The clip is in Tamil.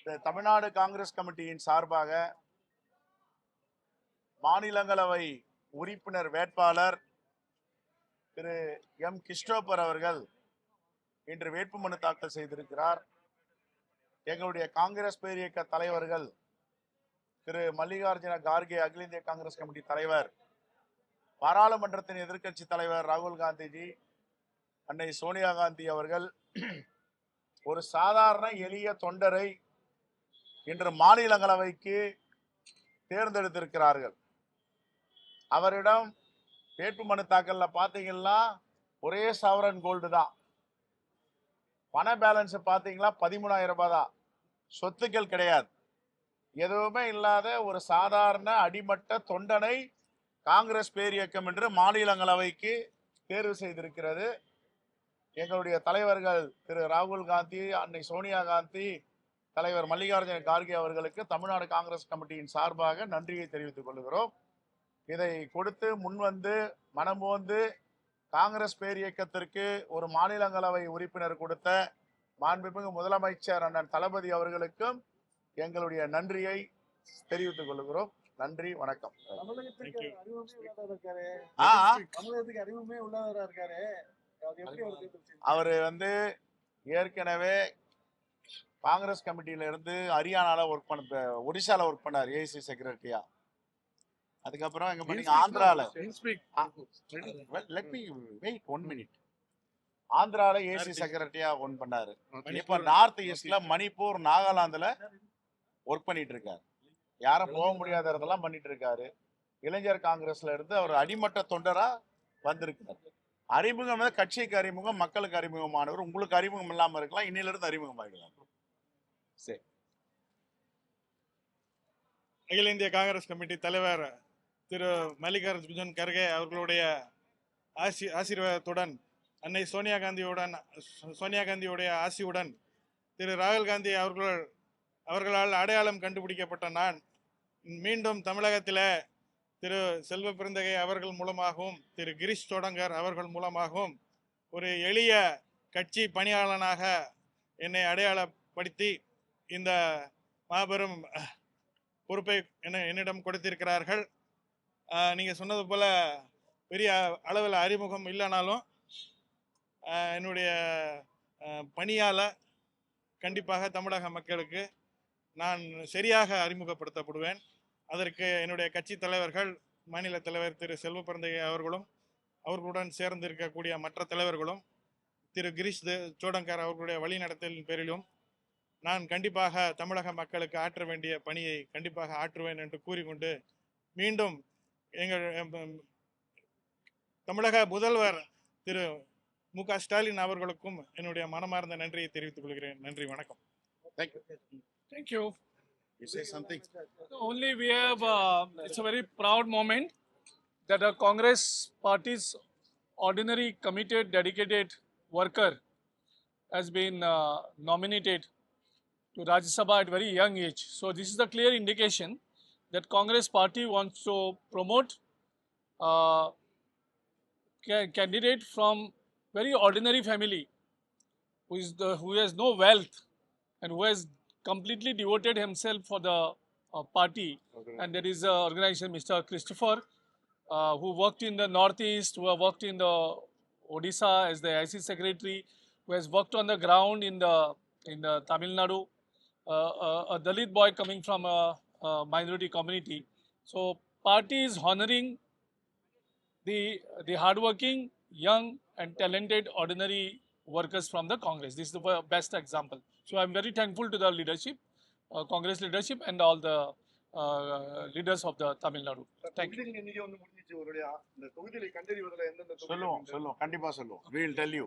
இந்த தமிழ்நாடு காங்கிரஸ் கமிட்டியின் சார்பாக மாநிலங்களவை உறுப்பினர் வேட்பாளர் திரு எம் கிறிஸ்டோபர் அவர்கள் இன்று வேட்புமனு தாக்கல் செய்திருக்கிறார். எங்களுடைய காங்கிரஸ் பேரியக்க தலைவர்கள் திரு மல்லிகார்ஜுன கார்கே, அகில இந்திய காங்கிரஸ் கமிட்டி தலைவர், பாராளுமன்றத்தின் எதிர்க்கட்சி தலைவர் ராகுல் காந்திஜி, அன்னை சோனியா காந்தி அவர்கள் ஒரு சாதாரண எளிய தொண்டரை இன்று மாநிலங்களவைக்கு தேர்ந்தெடுத்திருக்கிறார்கள். அவரிடம் வேட்புமனு தாக்கல்ல பாத்தீங்கன்னா ஒரே சவரன் கோல்டு தான். பண பேலன்ஸ் பாத்தீங்களா 13,000 ரூபாய் தான். சொத்துக்கள் கிடையாது. எதுவுமே இல்லாத ஒரு சாதாரண அடிமட்ட தொண்டனை காங்கிரஸ் பேரியக்கம் என்று மாநிலங்களவைக்கு தேர்வு செய்திருக்கிறது. எங்களுடைய தலைவர்கள் திரு ராகுல் காந்தி, அன்னை சோனியா காந்தி, தலைவர் மல்லிகார்ஜுன கார்கே அவர்களுக்கு தமிழ்நாடு காங்கிரஸ் கமிட்டியின் சார்பாக நன்றியை தெரிவித்துக் கொள்கிறோம். இதை கொடுத்து முன்வந்து மனமோந்து காங்கிரஸ் பேரியக்கத்திற்கு ஒரு மாநிலங்களவை உறுப்பினர் கொடுத்த மாண்புமிகு முதலமைச்சர் அண்ணன் தளபதி அவர்களுக்கும் எங்களுடைய நன்றியை தெரிவித்துக் கொள்கிறோம். நன்றி, வணக்கம். அவரு ஏற்கனவே காங்கிரஸ் கமிட்டியில இருந்து ஹரியானால ஒர்க் பண்ண, ஒடிசால ஒர்க் பண்ணார் ஏசி செக்ரட்டரியா. அதுக்கப்புறம் எங்க பண்ணீங்க ஆந்திரால. Let me wait 1 minute. ஆந்திரால ஏசி செக்ரட்டரியா ஒன் பண்ணாரு. இப்ப நார்த் ஈஸ்ட்ல மணிப்பூர், நாகாலாந்துல ஒர்க் பண்ணிட்டு இருக்காரு. யாரும் போக முடியாத இடத்தெல்லாம் பண்ணிட்டு இருக்காரு. இளைஞர் காங்கிரஸ்ல இருந்து அவர் அடிமட்ட தொண்டரா வந்திருக்காரு. அறிமுகம் கட்சிக்கு அறிமுகம், மக்களுக்கு அறிமுகமானவர். உங்களுக்கு அறிமுகம் இல்லாம இருக்கலாம், இன்னில இருந்து அறிமுகம் ஆகிடலாம். சரி. அகில இந்திய காங்கிரஸ் கமிட்டி தலைவர் திரு மல்லிகார்ஜுன் கர்கே அவர்களுடைய ஆசீர்வாதத்துடன், அன்னை சோனியா காந்தியுடைய ஆசியுடன், திரு ராகுல் காந்தி அவர்களால் அடையாளம் கண்டுபிடிக்கப்பட்ட நான் மீண்டும் தமிழகத்தில் திரு செல்வ பெருந்தகை அவர்கள் மூலமாகவும் திரு கிரீஷ் சோடங்கர் அவர்கள் மூலமாகவும் ஒரு எளிய கட்சி பணியாளனாக என்னை அடையாளப்படுத்தி இந்த மாபெரும் பொறுப்பை என்னிடம் கொடுத்திருக்கிறார்கள். நீங்கள் சொன்னது போல் பெரிய அளவில் அறிமுகம் இல்லைனாலும் என்னுடைய பணியால் கண்டிப்பாக தமிழக மக்களுக்கு நான் சரியாக அறிமுகப்படுத்தப்படுவேன். அதற்கு என்னுடைய கட்சி தலைவர்கள், மாநில தலைவர் திரு செல்வ பெருந்தகை அவர்களும் அவர்களுடன் சேர்ந்து இருக்கக்கூடிய மற்ற தலைவர்களும் திரு கிரீஷ் சோடங்கர் அவர்களுடைய வழிநடத்தலின் பேரிலும் நான் கண்டிப்பாக தமிழக மக்களுக்கு ஆற்ற வேண்டிய பணியை கண்டிப்பாக ஆற்றுவேன் என்று கூறிக்கொண்டு, மீண்டும் எங்கள் தமிழக முதல்வர் திரு மு.க. ஸ்டாலின் அவர்களுக்கும் என்னுடைய மனமார்ந்த நன்றியை தெரிவித்துக் கொள்கிறேன். நன்றி, வணக்கம். Thank you. You say something. Only we have, it's a very proud moment that a Congress party's ordinary, committed, dedicated worker has been nominated to Rajya Sabha at very young age. So this is a clear indication that Congress party wants to promote candidate from very ordinary family who has no wealth and who has completely devoted himself for the party. Okay. And there is an organization, Mr. Christopher, who worked in the Northeast, who have worked in the Odisha as the IC secretary, who has worked on the ground in the Tamil Nadu, a Dalit boy coming from a minority community. So party is honoring the hardworking, young and talented ordinary workers from the Congress. This is the best example. So I am very thankful to the leadership, Congress leadership, and all the leaders of the Tamil Nadu. Thank you. சொல்லுவோம், கண்டிப்பா சொல்லுவோம். We will tell you.